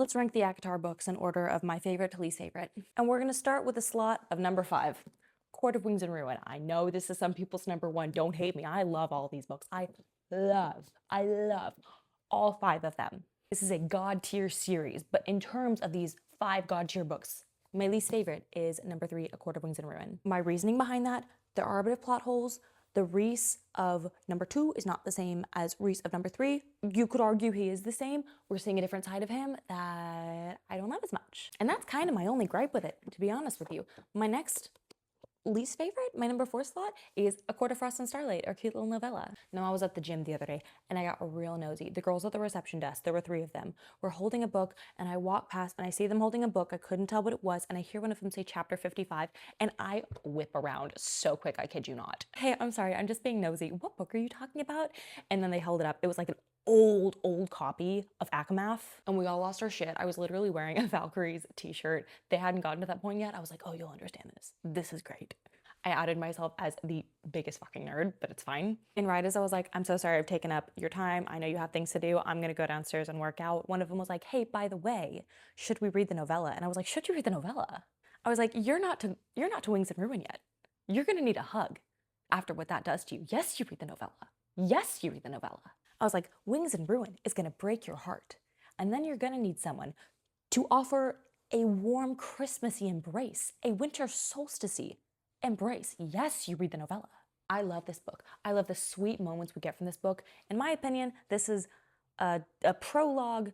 Let's rank the ACOTAR books in order of my favorite to least favorite. And we're gonna start with a slot of number 5, Court of Wings and Ruin. I know this is some people's number 1, don't hate me. I love all these books. I love all 5 of them. This is a god tier series, but in terms of these 5 god tier books, my least favorite is number 3, A Court of Wings and Ruin. My reasoning behind that, there are a bit of plot holes. The Reese of number 2 is not the same as Reese of number 3. You could argue he is the same. We're seeing a different side of him that I don't love as much. And that's kind of my only gripe with it, to be honest with you. My next least favorite, my number 4 slot, is A Court of Frost and Starlight, or cute little novella. Now, I was at the gym the other day and I got real nosy. The girls at the reception desk, there were 3 of them, were holding a book, and I walk past and I see them holding a book. I couldn't tell what it was, and I hear one of them say chapter 55, and I whip around so quick, I kid you not. Hey, I'm sorry, I'm just being nosy. What book are you talking about? And then they held it up. It was like an old copy of Akamath, and we all lost our shit. I was literally wearing a Valkyries t-shirt. They hadn't gotten to that point yet. I was like, oh, you'll understand this. This is great. I outed myself as the biggest fucking nerd, but it's fine. And right as I was like, I'm so sorry I've taken up your time. I know you have things to do. I'm gonna go downstairs and work out. One of them was like, hey, by the way, should we read the novella? And I was like, should you read the novella? I was like, you're not to Wings and Ruin yet. You're gonna need a hug after what that does to you. Yes, you read the novella. Yes, you read the novella. I was like, Wings and Ruin is gonna break your heart. And then you're gonna need someone to offer a warm Christmassy embrace, a winter solstice embrace. Yes, you read the novella. I love this book. I love the sweet moments we get from this book. In my opinion, this is a prologue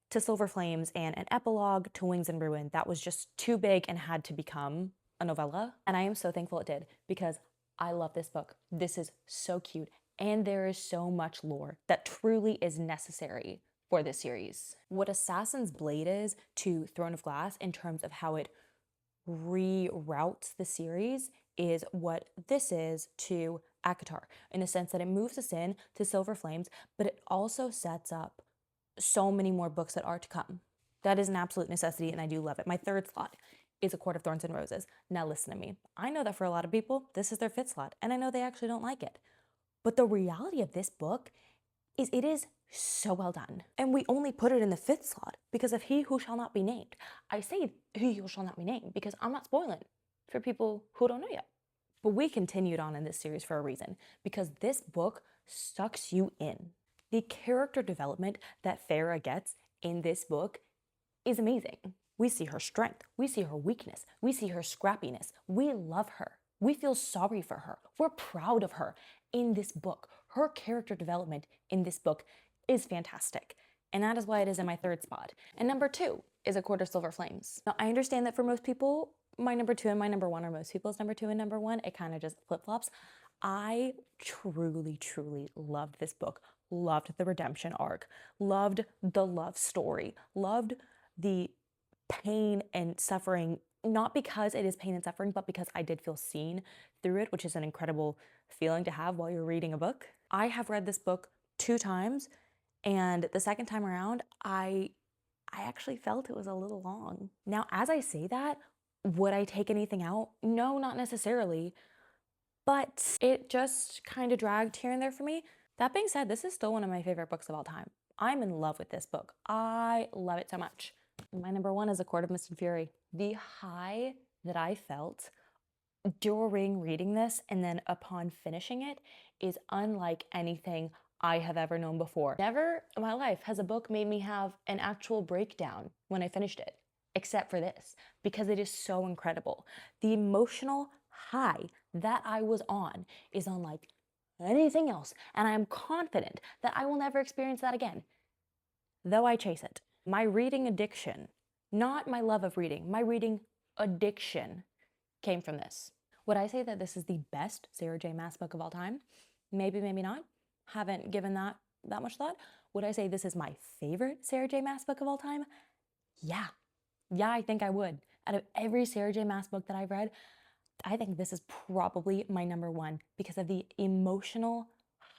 to Silver Flames and an epilogue to Wings and Ruin that was just too big and had to become a novella. And I am so thankful it did, because I love this book. This is so cute, and there is so much lore that truly is necessary for this series. What Assassin's Blade is to Throne of Glass in terms of how it reroutes the series is what this is to ACOTAR, in a sense that it moves us in to Silver Flames, but it also sets up so many more books that are to come. That is an absolute necessity, and I do love it. My 3rd slot is A Court of Thorns and Roses. Now listen to me. I know that for a lot of people, this is their 5th slot, and I know they actually don't like it. But the reality of this book is it is so well done. And we only put it in the 5th slot because of He Who Shall Not Be Named. I say He Who Shall Not Be Named because I'm not spoiling for people who don't know yet. But we continued on in this series for a reason, because this book sucks you in. The character development that Farah gets in this book is amazing. We see her strength, we see her weakness, we see her scrappiness. We love her. We feel sorry for her. We're proud of her in this book. Her character development in this book is fantastic. And that is why it is in my 3rd spot. And number 2 is A Court of Silver Flames. Now, I understand that for most people, my number 2 and my number 1 are most people's number 2 and number 1. It kind of just flip-flops. I truly loved this book. Loved the redemption arc. Loved the love story. Loved the pain and suffering, not because it is pain and suffering, but because I did feel seen through it, which is an incredible feeling to have while you're reading a book. I have read this book 2 times, and the second time around, I actually felt it was a little long. Now, as I say that, would I take anything out? No, not necessarily, but it just kind of dragged here and there for me. That being said, this is still one of my favorite books of all time. I'm in love with this book. I love it so much. My number 1 is A Court of Mist and Fury. The high that I felt during reading this and then upon finishing it is unlike anything I have ever known before. Never in my life has a book made me have an actual breakdown when I finished it, except for this, because it is so incredible. The emotional high that I was on is unlike anything else, and I am confident that I will never experience that again, though I chase it. My reading addiction, not my love of reading, my reading addiction came from this. Would I say that this is the best Sarah J. Maas book of all time? Maybe, maybe not. Haven't given that much thought. Would I say this is my favorite Sarah J. Maas book of all time? Yeah. Yeah, I think I would. Out of every Sarah J. Maas book that I've read, I think this is probably my number 1 because of the emotional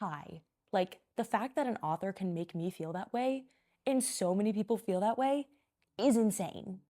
high. Like, the fact that an author can make me feel that way, and so many people feel that way, is insane.